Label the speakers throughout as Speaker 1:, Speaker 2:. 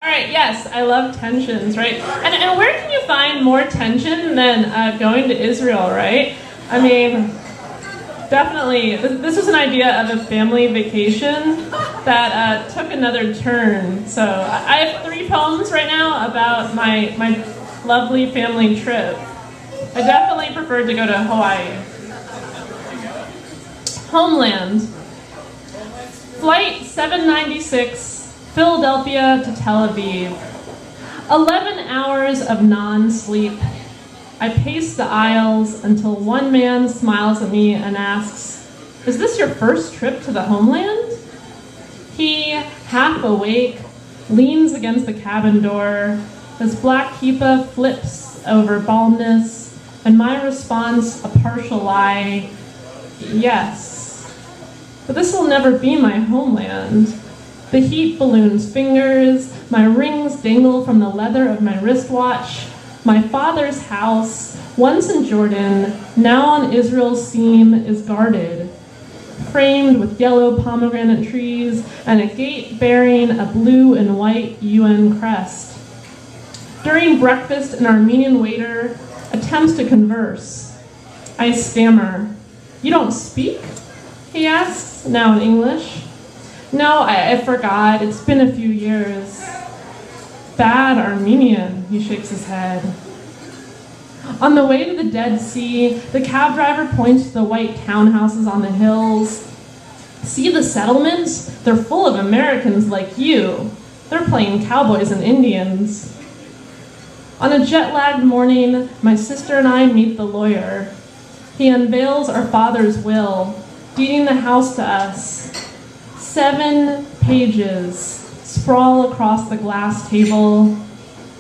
Speaker 1: All right, yes, I love tensions, right? And where can you find more tension than going to Israel, right? I mean, definitely, this was an idea of a family vacation that took another turn. So I have 3 poems right now about my lovely family trip. I definitely preferred to go to Hawaii. Homeland. Flight 796. Philadelphia to Tel Aviv. 11 hours of non-sleep. I pace the aisles until one man smiles at me and asks, "Is this your first trip to the homeland?" He, half awake, leans against the cabin door. His black kippah flips over baldness, and my response, a partial lie, yes. But this will never be my homeland. The heat balloons fingers, my rings dangle from the leather of my wristwatch. My father's house, once in Jordan, now on Israel's seam, is guarded, framed with yellow pomegranate trees and a gate bearing a blue and white UN crest. During breakfast, an Armenian waiter attempts to converse. I stammer. "You don't speak?" he asks, now in English. "No, I forgot. It's been a few years." "Bad Armenian," he shakes his head. On the way to the Dead Sea, the cab driver points to the white townhouses on the hills. "See the settlements? They're full of Americans like you. They're playing cowboys and Indians." On a jet-lagged morning, my sister and I meet the lawyer. He unveils our father's will, deeding the house to us. 7 pages sprawl across the glass table.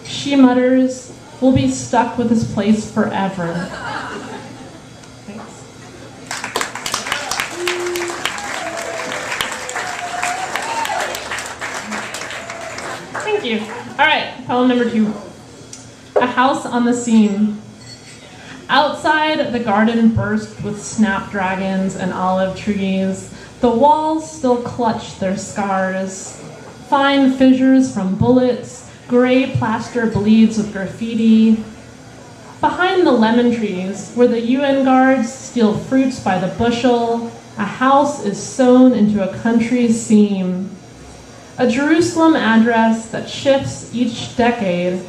Speaker 1: She mutters, "We'll be stuck with this place forever." Thanks. Thank you. All right, poem number 2. A house on the seam. Outside, the garden burst with snapdragons and olive trees. The walls still clutch their scars. Fine fissures from bullets, gray plaster bleeds with graffiti. Behind the lemon trees, where the UN guards steal fruits by the bushel, a house is sewn into a country's seam. A Jerusalem address that shifts each decade.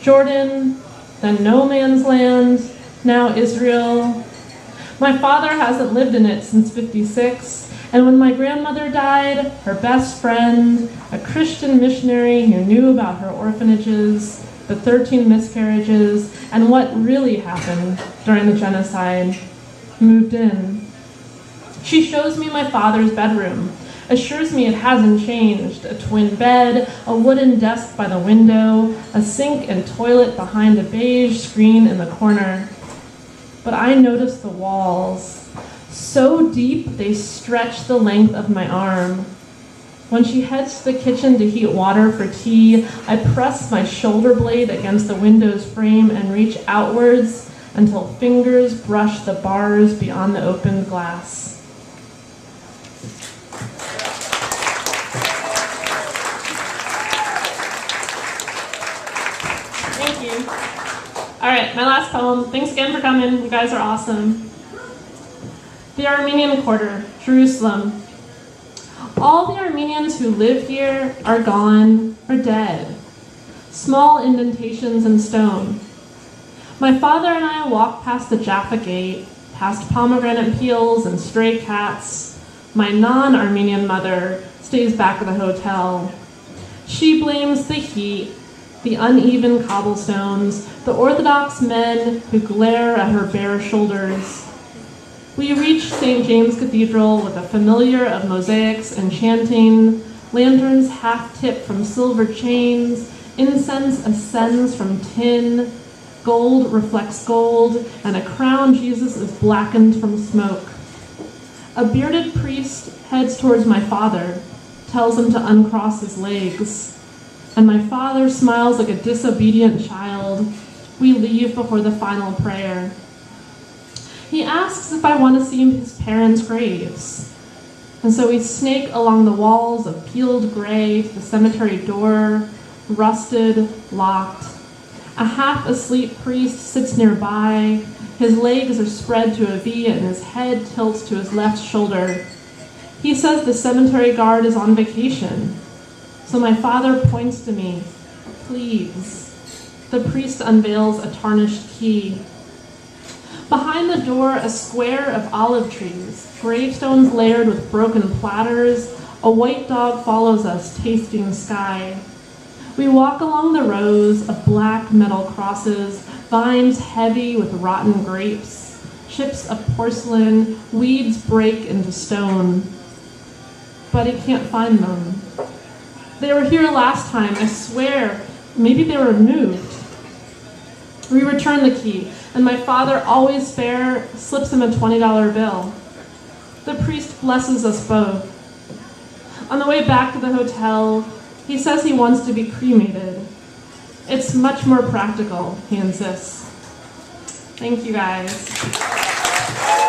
Speaker 1: Jordan, then no man's land, now Israel. My father hasn't lived in it since '56. And when my grandmother died, her best friend, a Christian missionary who knew about her orphanages, the 13 miscarriages, and what really happened during the genocide, moved in. She shows me my father's bedroom, assures me it hasn't changed. A twin bed, a wooden desk by the window, a sink and toilet behind a beige screen in the corner. But I notice the walls. So deep, they stretch the length of my arm. When she heads to the kitchen to heat water for tea, I press my shoulder blade against the window's frame and reach outwards until fingers brush the bars beyond the opened glass. Thank you. All right, my last poem. Thanks again for coming. You guys are awesome. The Armenian Quarter, Jerusalem. All the Armenians who live here are gone or dead. Small indentations in stone. My father and I walk past the Jaffa Gate, past pomegranate peels and stray cats. My non-Armenian mother stays back at the hotel. She blames the heat, the uneven cobblestones, the Orthodox men who glare at her bare shoulders. We reach St. James Cathedral with a familiar of mosaics and chanting, lanterns half-tipped from silver chains, incense ascends from tin, gold reflects gold, and a crown Jesus is blackened from smoke. A bearded priest heads towards my father, tells him to uncross his legs, and my father smiles like a disobedient child. We leave before the final prayer. He asks if I want to see his parents' graves. And so we snake along the walls of peeled gray to the cemetery door, rusted, locked. A half-asleep priest sits nearby. His legs are spread to a V and his head tilts to his left shoulder. He says the cemetery guard is on vacation. So my father points to me. Please. The priest unveils a tarnished key. Behind the door, a square of olive trees, gravestones layered with broken platters. A white dog follows us, tasting sky. We walk along the rows of black metal crosses, vines heavy with rotten grapes, chips of porcelain, weeds break into stone. But he can't find them. They were here last time, I swear. Maybe they were moved. We return the key, and my father, always spare, slips him a $20 bill. The priest blesses us both. On the way back to the hotel, he says he wants to be cremated. It's much more practical, he insists. Thank you, guys.